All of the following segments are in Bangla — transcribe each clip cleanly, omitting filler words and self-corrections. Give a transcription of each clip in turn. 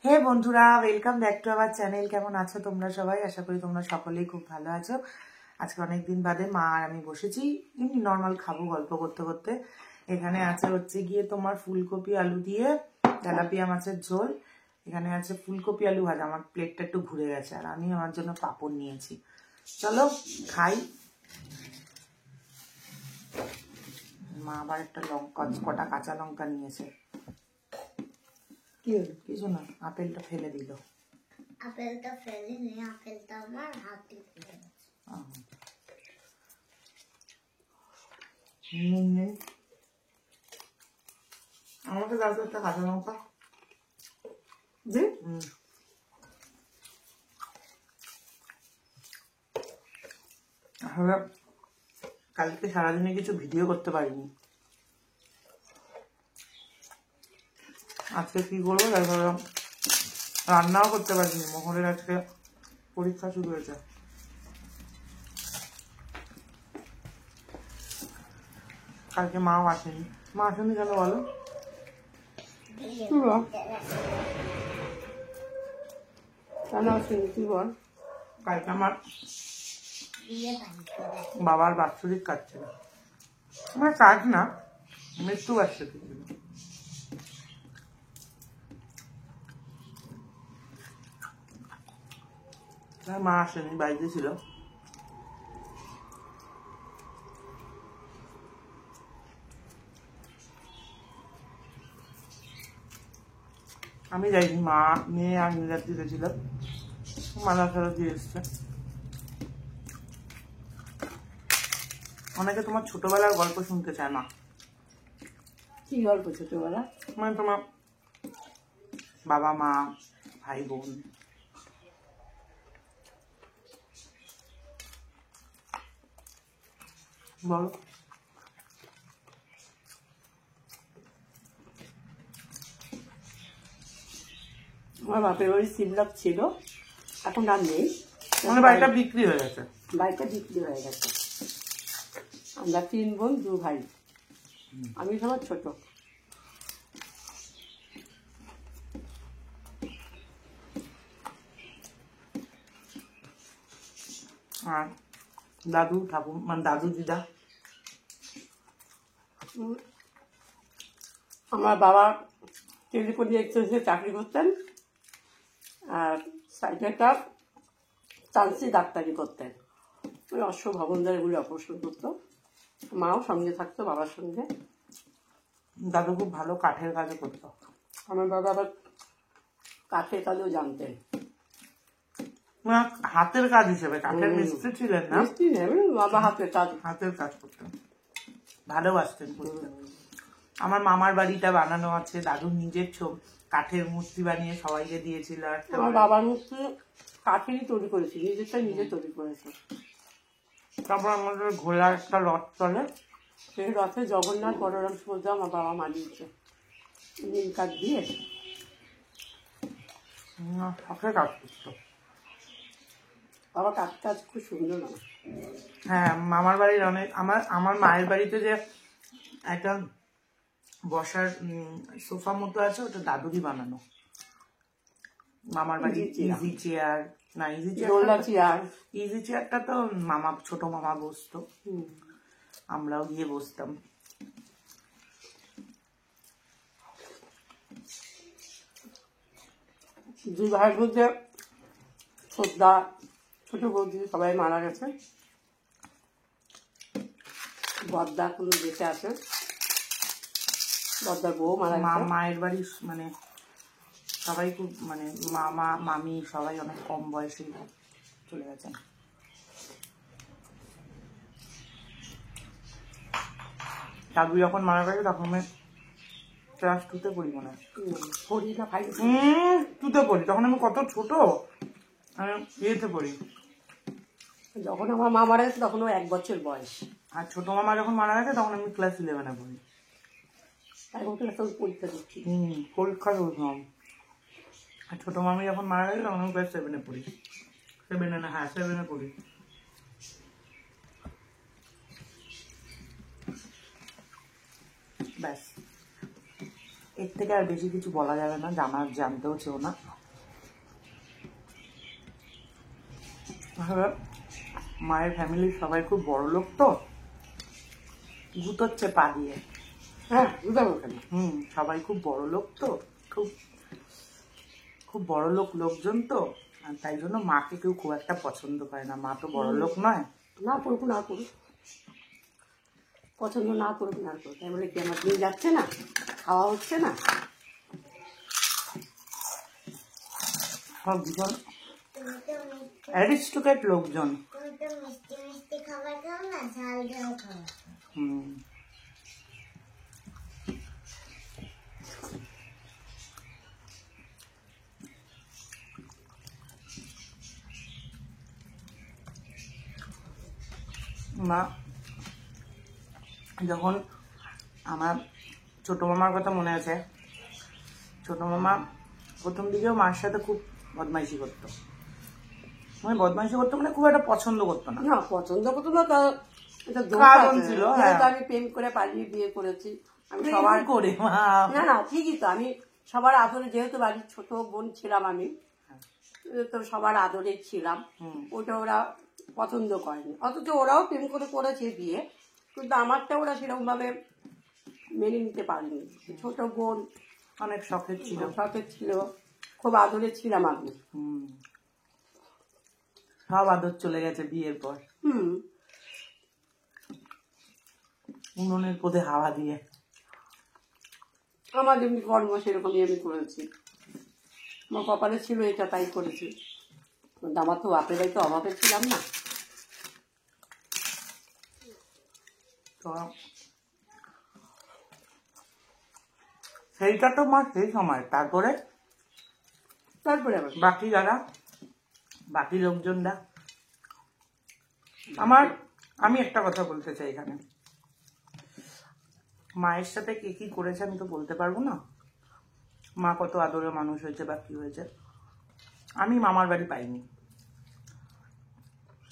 হে বন্ধুরা, welcome back to our channel. কেমন আছো তোমরা সবাই? আশা করি তোমরা সকলেই খুব ভালো আছো। আজকে অনেকদিন বাদে মা আর আমি বসেছি এমনি নর্মাল খাবো গল্প করতে করতে। এখানে আছে হচ্ছে গিয়ে তোমার ফুলকপি আলু দিয়ে তেলাপিয়া মাছের ঝোল। এখানে আছে ফুলকপি আলু ভাজা। আমার প্লেটটা একটু ঘুরে গেছে আর আমি আমার জন্য পাঁপড় নিয়েছি। চলো খাই। মা আবার একটা লঙ্কা, কটা কাঁচা লঙ্কা নিয়েছে। কিছু না, আপেলটা ফেলে দিল। আপেলটা ফেলিনি, আপেলটা আমার হাতে পড়ে গেছে। আমাকে দাও তো একটা কাঁচা লঙ্কা। জি, আসলে কালকে সারাদিনে কিছু ভিডিও করতে পারিনি। আজকে কি করবো তাই ভাবলাম। রান্নাও করতে পারিনি, মোহনের আজকে পরীক্ষা শুরু হয়েছে। কালকে মাও আসেনি। মা আসেনি কেন বলো? কেন আসেনি কি বল? কালকে আমার বিয়ে বাড়ি করে। বাবার বাৎসরিক কাজ ছিল। আমার কাজ না, মৃত্যু বার্ষিকী ছিল। তাই মা আসেনি, বাড়িতে ছিল। আমি যাইনি, মা মেয়ে আর নীলাদ্রি গেছিল। মালা ফেরত দিয়ে এসছে। অনেকে তোমার ছোটবেলার গল্প শুনতে চায় না, কি গল্প ছোটবেলা? মানে তোমার বাবা মা ভাই বোন। বলো। আমার বাপের বাড়ি সিমলাপ ছিল, এখন আর নেই। মানে বাড়িটা বিক্রি হয়ে গেছে। বাড়িটা বিক্রি হয়ে গেছে। আমরা 3 বোন 2 ভাই, আমি সবার ছোট। আর দাদু ঠাকুর, মানে দাদু দিদা। আমার বাবা টেলিফোন এক্সচেঞ্জে চাকরি করতেন, আর সাইডেটা চান্সি ডাক্তারি করতেন। ওই অশ্ব ভবনদারে বলে অপারেশন করতো। মাও সঙ্গে থাকতো বাবার সঙ্গে। দাদু খুব ভালো কাঠের কাজও করতো। আমার বাবা আবার কাঠের কাজও জানতেন। না, হাতের কাজ হিসেবে কাঠের মিস্ত্রি ছিলেন না, মিষ্টি নেই, বাবা হাতের কাজ। হাতের কাজ করতেন, ভালোবাসতেন করতে। আমার মামার বাড়িটা বানানো আছে, দাদুর নিজের কাঠের মূর্তি বানিয়ে সবাইকে দিয়েছিল। আমার বাবার মূর্তি কাঠেরই তৈরি করেছি, নিজেরটা নিজে তৈরি করেছে। তারপর আমাদের ঘোড়ার একটা রথ চলে, সেই রথে জগন্নাথ বলরাম সুভদ্রা আমার বাবা মানিয়েছে নীল কাঠ দিয়ে। শখের কাজ করতো। বাবা কাজ খুব সুন্দর আমার। হ্যাঁ, মামার বাড়ির অনেক, আমার মায়ের বাড়িতে যে একটা বসার সোফা মতো আছে, ওটা দাদুরই বানানো। মামার বাড়ি ইজি চেয়ার, না ইজি চেয়ার, ইজি চেয়ারটা তো মামা, ছোট মামা বসতো, আমরাও গিয়ে বসতাম। দুই ভাইয়ের মধ্যে শ্রদ্ধা, ছোট বৌদি সবাই মারা গেছে। বদ্দা কোনো বেঁচে আছে, বদ্দার বউ মারা গেছে। মায়ের বাড়ি মানে সবাই খুব, মানে মামা মামি সবাই অনেক কম বয়সে চলে গেছেন। দাদু যখন মারা গেছে তখন আমি ক্লাস 2-তে পড়ি মনে হয়। পড়ি না ভাই, 2-তে পড়ি, তখন আমি কত ছোট, আমি ইয়েতে পড়ি। যখন আমার মা মারা গেছে তখন ও 1 বছর বয়স। আর ছোট মামা যখন মারা গেছে তখন আমি ক্লাস 11-এ পড়ি। তাই ওকে তখন পরীক্ষা দিচ্ছি। পরীক্ষা করলাম। আর ছোট মামি যখন মারা গেছে তখন আমি ক্লাস 7-এ পড়ি। 7-এ না, হ্যাঁ 7-এ পড়ি। ব্যাস। এর থেকে আর বেশি কিছু বলা যাবে না, জানতেও চেও না। মায়ের ফ্যামিলির সবাই খুব বড় লোক তো, গুতোচ্ছে পা দিয়ে। হ্যাঁ, বুঝাবো কেন? সবাই খুব বড় লোক তো, খুব খুব বড় লোকজন তো, আর তাই জন্য মাকে কেউ খুব একটা পছন্দ করে না। মা তো বড় লোক নয়। না করুক, না করুক, পছন্দ না করুক, না করুক, তাই বলে কি আমার দিন যাচ্ছে না, খাওয়া হচ্ছে না? সব ভীষণ তুমি তো মিষ্টি অ্যারিস্টোক্রেট লোকজন। তুমি তো মিষ্টি মিষ্টি খাবার খাও না, ঝাল ঝাল খাবার খাও। হুম। মা যখন আমার ছোট মামার কথা মনে আছে, ছোট মামা প্রথম দিকেও মার সাথে খুব বদমাইশি করতো। মানে বদমাইশি করতো মানে খুব একটা পছন্দ করতো না। না, পছন্দ করতো না, তা এটা দোষ কারণ আছে। ছিল, যেহেতু হ্যাঁ। আমি প্রেম করে পালিয়ে বিয়ে করেছি, আমি প্রেম সবার করে মা। না না ঠিকই তো, আমি সবার আদরে, যেহেতু বাড়ির ছোট বোন ছিলাম আমি, তো সবার আদরে ছিলাম। ওটা ওরা পছন্দ করেনি, অথচ ওরাও প্রেম করে করেছে বিয়ে, কিন্তু আমারটা ওরা সেরকম ভাবে মেনে নিতে পারেনি। ছোট বোন, অনেক শখের ছিল। শখের ছিল, খুব আদরে ছিলাম আমি। সব আদর চলে গেছে বিয়ের পর, উনুনের পোদে হাওয়া দিয়ে। আমার যেমনি কর্ম সেরকমই আমি করেছি, আমার কপালে ছিল এটা, তাই করেছি। কিন্তু আমার তো বাপের বাড়িতে অভাবে ছিলাম না। তো সেইটা তো মা সেই সময়। তারপরে আবার বাকি লোকজনরা আমি একটা কথা বলতে চাই এখানে, মায়ের সাথে কে কি করেছে আমি তো বলতে পারবো না। মা কত আদরে মানুষ হয়েছে বা কি হয়েছে, আমি মামার বাড়ি পাইনি,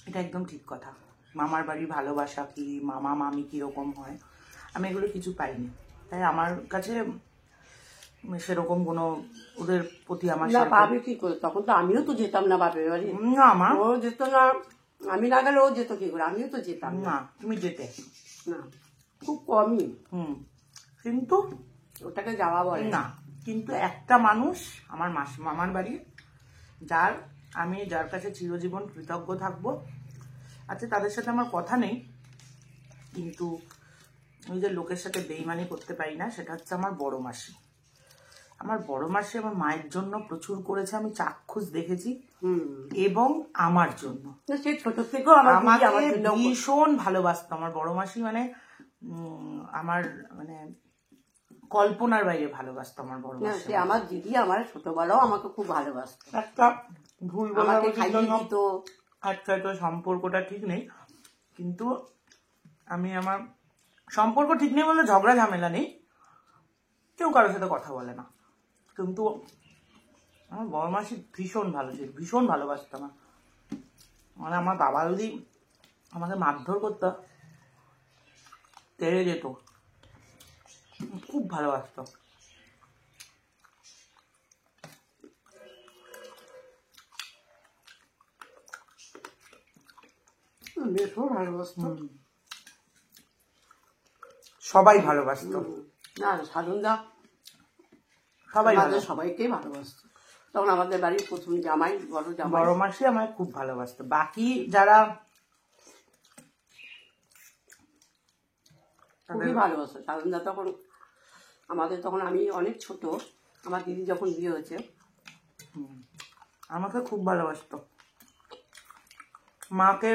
এটা একদম ঠিক কথা। মামার বাড়ির ভালোবাসা কি, মামা মামি কিরকম হয়, আমি এগুলো কিছু পাইনি। তাই আমার কাছে সেরকম কোনো ওদের প্রতি আমার না পাবে কি করে, তখন তো আমিও তো যেতাম না বাপের বাড়ি। না মা, ও যেত না, আমি না গেলে ও যেত কি করে, আমিও তো যেতাম না। না তুমি যেতে না, খুব কমই। কিন্তু ওটাকে যাওয়া বলে না, কিন্তু একটা মানুষ আমার মামার বাড়ি, যার কাছে চিরজীবন কৃতজ্ঞ থাকবো। আচ্ছা, তাদের সাথে আমার কথা নেই, কিন্তু ওই যে লোকের সাথে বেইমানি করতে পারি না, সেটা হচ্ছে আমার বড় মাসি। আমার বড় মাসি আমার মায়ের জন্য প্রচুর করেছে, আমি চাক্ষুষ দেখেছি। এবং আমার জন্য, সে ছোট থেকেও আমাকে ভীষণ ভালোবাসতো আমার বড় মাসি। মানে আমার মানে কল্পনার বাইরে ভালোবাসতো আমার বড় মাসি। আমার দিদি আমার ছোটবেলাও আমাকে খুব ভালোবাসতো। একটা ভুল আমাকে খাইয়ে দিত। আচ্ছা, তো সম্পর্কটা ঠিক নেই, কিন্তু আমার সম্পর্ক ঠিক নেই বলে ঝগড়া ঝামেলা নেই, কেউ কারোর সাথে কথা বলে না, কিন্তু আমার বড় মাসি ভীষণ ভালো ছিল, ভীষণ ভালোবাসতো আমার। মানে আমার বাবা যদি আমাকে মারধর করতো, তেড়ে যেত, খুব ভালোবাসতো। বেশও ভালোবাসতো, সবাই ভালোবাসতো। না সাধনদা সবাইকেই ভালোবাসতো। তখন আমাদের বাড়ির প্রথম জামাই, বড় মাসি আমায় খুব ভালোবাসতো। বাকি যারা খুবই ভালোবাসতো সাধনদা। তখন তখন আমি অনেক ছোট, আমার দিদি যখন বিয়ে হয়েছে, আমাকে খুব ভালোবাসতো। মাকে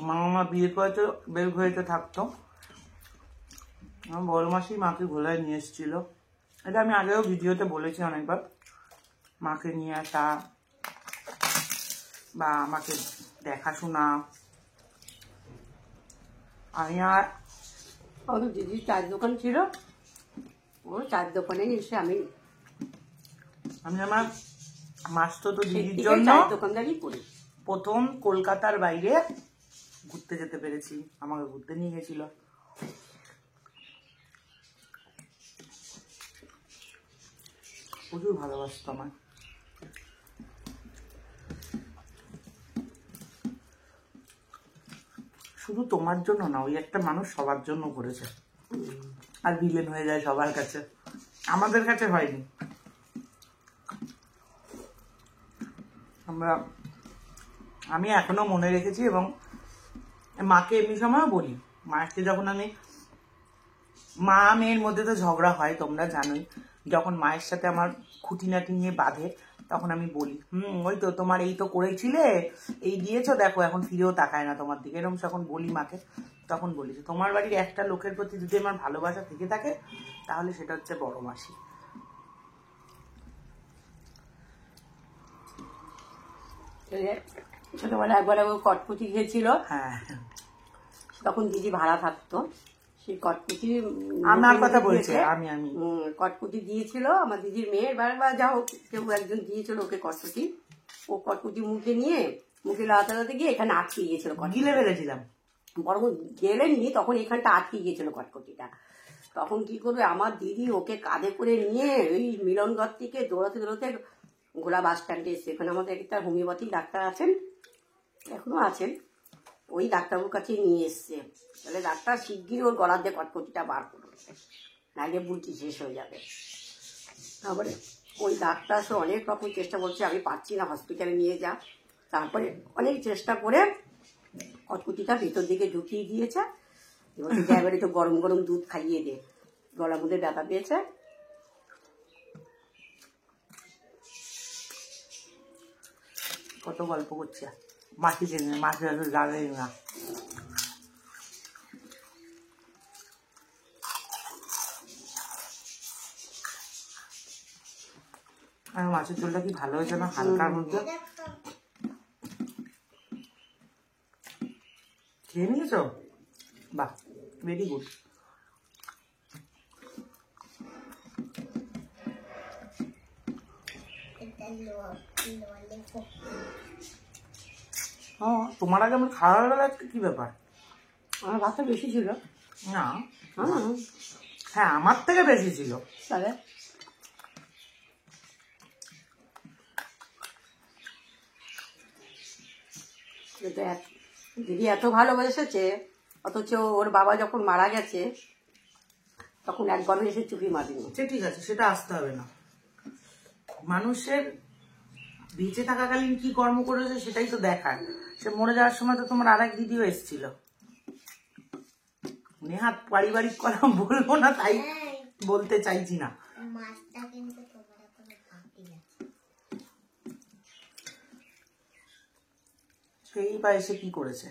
মামা বিয়ে করেছে, বেলঘড়িতে থাকতো, আমার বড় মাসি মাকে ঘোলায় নিয়ে এসেছিল। এটা আমি আগেও ভিডিওতে বলেছি অনেকবার। মাকে নিয়ে আসা বা আমাকে দেখাশোনা। আমাদের দিদির চায়ের দোকান ছিল, ও চায়ের দোকানে এসে আমি আমার মাস্তো তো দিদির জন্য দোকানদারি করি। প্রথম কলকাতার বাইরে ঘুরতে যেতে পেরেছি, আমাকে ঘুরতে নিয়ে গেছিল। প্রচুর ভালোবাসতো আমার। শুধু তোমার জন্য না, ওই একটা মানুষ সবার জন্য করেছে, আর ভিলেন হয়ে যায় সবার কাছে, আমাদের কাছে হয়নি। আমি এখনো মনে রেখেছি, এবং মাকে এমনি সময়ও বলি। মাকে যখন আমি, মা মেয়ের মধ্যে তো ঝগড়া হয় তোমরা জানোই, যখন মায়ের সাথে আমার খুঁটিনাটি নিয়ে বাঁধে তখন আমি বলি, ওই তো তোমার এই তো করেছিলে, এই দিয়েছো, দেখো এখন ফিরেও তাকায় না তোমার দিকে, এরকম যখন বলি মাকে, তখন বলি যে তোমার বাড়ির একটা লোকের প্রতি যদি আমার ভালোবাসা থেকে থাকে তাহলে সেটা হচ্ছে বড় মাসি। ছোটবেলায় একবার কটকুটি খেয়েছিল, হ্যাঁ, তখন দিদি ভাড়া থাকতো, সেই কটকুটি আমার কথা বলছে, আমি কটকুটি দিয়েছিল আমার দিদির মেয়ে, বা যা হোক কেউ একজন দিয়েছিল ওকে কটকুটি, ও কটকুটি মুখে নিয়ে মুখে লাগাতে গিয়ে এখানে আটকে গিয়েছিল, গিলে ফেলেছিলাম। বরং গেলেনি, তখন এখানটা আটকে গিয়েছিল কটকুটিটা। তখন কি করবে, আমার দিদি ওকে কাঁধে করে নিয়ে ওই মিলনগড় থেকে দৌড়াতে দৌড়াতে ঘোলা বাস স্ট্যান্ডে এসছে। এখানে আমাদের একটা হোমিওপ্যাথিক ডাক্তার আছেন, এখনো আছেন, ওই ডাক্তারবাবুর কাছে নিয়ে এসছে। তাহলে ডাক্তার শিগগিরই ওর গলার দিয়ে কটকটিটা বার করবে, নাহলে বুলটি শেষ হয়ে যাবে। তারপরে ওই ডাক্তার সে অনেক রকম চেষ্টা করছে, আমি পাচ্ছি না, হসপিটালে নিয়ে যা। তারপরে অনেক চেষ্টা করে কটকুটিটা ভেতর দিকে ঢুকিয়ে দিয়েছে, এবং এবারে তো গরম গরম দুধ খাইয়ে দে, গলার মধ্যে ব্যথা পেয়েছে। কত গল্প করছি, মাছি চেনে, মাছি জানে না। মাছের ঝোলটা কি ভালো হয়েছে না, হালকার মধ্যে। খেয়ে নিয়েছো? বাহ, ভেরি গুড। তোমার আগে আমার খাওয়া গেল, আজকে কি ব্যাপার? আমার ভাতটা বেশি ছিল না, হ্যাঁ আমার থেকে বেশি ছিল। তাহলে দিদি এত ভালোবেসেছে, অথচ ওর বাবা যখন মারা গেছে তখন একবারও এসে চুপি মারিনি। ঠিক আছে, সেটা আসতে হবে না। মানুষের বেঁচে থাকাকালীন কি কর্ম করেছে সেটাই তো দেখার। সে মরে যাওয়ার সময় তো তোমার আর এক দিদিও এসেছিল। নেহাত পারিবারিক কথা বলবো না, তাই বলতে চাইছি না। সেই বা এসে কি করেছে,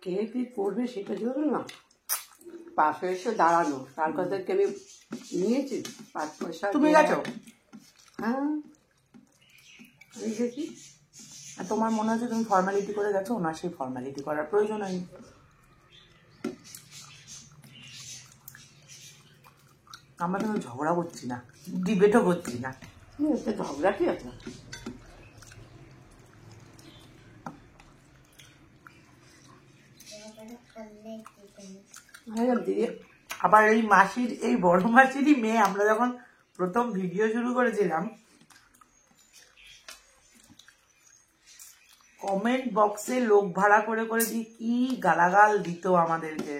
কে কি করবে সেটা জন্য না, পাশে এসে দাঁড়ানো, তার কাছকে আমি নিয়েছি 5 পয়সা। তুমি গেছো? হ্যাঁ আমি গেছি। আর তোমার মনে হচ্ছে তুমি ফর্মালিটি করে গেছো, ওনার সেই ফর্মালিটি করার প্রয়োজন হয়নি। আমরা কিন্তু ঝগড়া করছি না, ডিবেটও করছি না। ঝগড়া কি আছে? আবার এই মাসির, এই বড় মাসিরই মেয়ে, আমরা যখন প্রথম ভিডিও শুরু করেছিলাম, কমেন্ট বক্সে লোক ভাড়া করে করে দিয়ে কি গালাগাল দিত আমাদেরকে।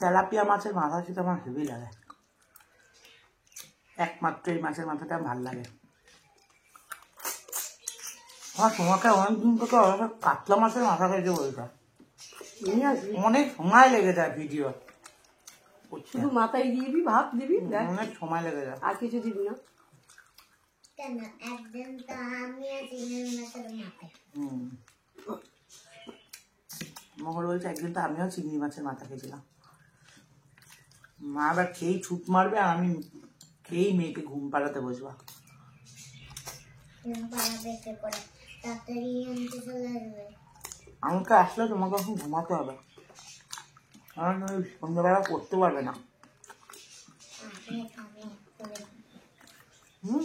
তেলাপিয়া মাছের মাথা খেতে আমার হেভি লাগে, একমাত্র এই মাছের মাথাটা ভাল লাগে। আমার তোমাকে অনেকদিন থেকে কাতলা মাছের মাথা খেতে বলতে, অনেক সময় লেগে যায় ভিডিও, শুধু মাথায় দিবি, ভাত দিবি, অনেক সময় লেগে যায়, আর কিছু দিবি না। মহল বলছে একদিন তো আমিও চিংড়ি মাছের মাথা খেয়েছিলাম। মা আবার খেয়েই ছুট মারবে, আর আমি খেয়েই মেয়েকে ঘুম পাড়াতে বসবা। আমাকে আসলে তোমাকে এখন ঘুমাতে হবে, আর নয় সন্ধ্যাবেলা করতে পারবে না। আমি করে হুম,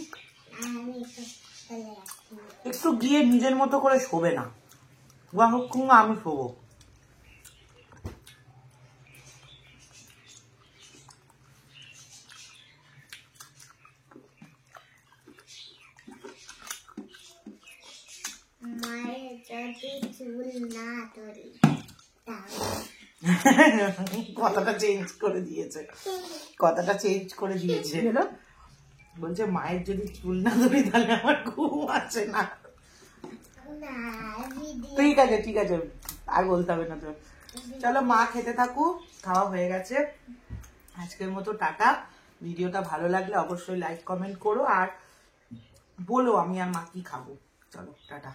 আমি তো চলে আসছি। একটু গিয়ে নিজের মতো করে শোবে না, যতক্ষণ না আমি শোবো। মায়ের যদি চুল না ধরি তাহলে কথাটা চেঞ্জ করে দিয়েছে, কথাটা চেঞ্জ করে দিয়েছে। কি হলো? বলছে মায়ের যদি চুল না ধরি তাহলে আমার ঘুম আসে না। না দিদি ঠিক আছে ঠিক আছে, আর বলতে হবে না তো। চলো মা খেতে থাকুক, খাওয়া হয়ে গেছে। আজকের মতো টাটা। ভিডিওটা ভালো লাগলে অবশ্যই লাইক কমেন্ট করো আর বলো আমি আর মা কি খাবো। চলো টাটা।